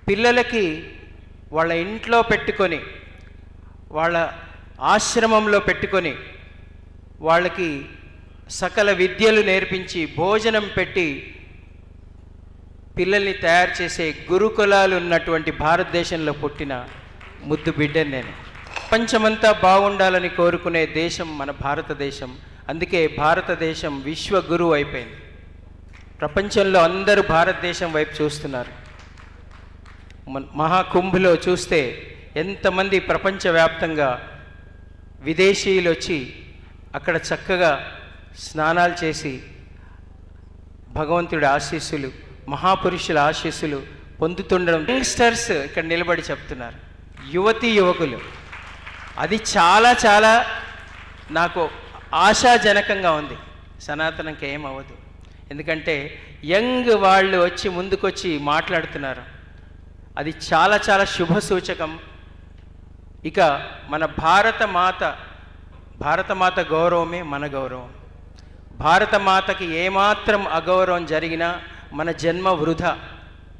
పిల్లలకి వాళ్ళ ఇంట్లో పెట్టుకొని, వాళ్ళ ఆశ్రమంలో పెట్టుకొని, వాళ్ళకి సకల విద్యలు నేర్పించి భోజనం పెట్టి పిల్లల్ని తయారు చేసే గురుకులాలు ఉన్నటువంటి భారతదేశంలో పుట్టిన ముద్దు బిడ్డని నేను. ప్రపంచమంతా బాగుండాలని కోరుకునే దేశం మన భారతదేశం. అందుకే భారతదేశం విశ్వ గురువు అయిపోయింది. ప్రపంచంలో అందరూ భారతదేశం వైపు చూస్తున్నారు. మహాకుంభలో చూస్తే ఎంతమంది ప్రపంచవ్యాప్తంగా విదేశీయులు వచ్చి అక్కడ చక్కగా స్నానాలు చేసి భగవంతుడి ఆశీస్సులు, మహాపురుషుల ఆశీస్సులు పొందుతుండడం యంగ్స్టర్స్ ఇక్కడ నిలబడి చెప్తున్నారు, యువతీ యువకులు. అది చాలా చాలా నాకు ఆశాజనకంగా ఉంది. సనాతనంకి ఏమవ్వదు, ఎందుకంటే యంగ్ వాళ్ళు వచ్చి ముందుకొచ్చి మాట్లాడుతున్నారు. అది చాలా చాలా శుభ సూచకం. ఇక మన భారతమాత గౌరవమే మన భారతమాతకి ఏమాత్రం అగౌరవం జరిగినా మన జన్మ వృధా.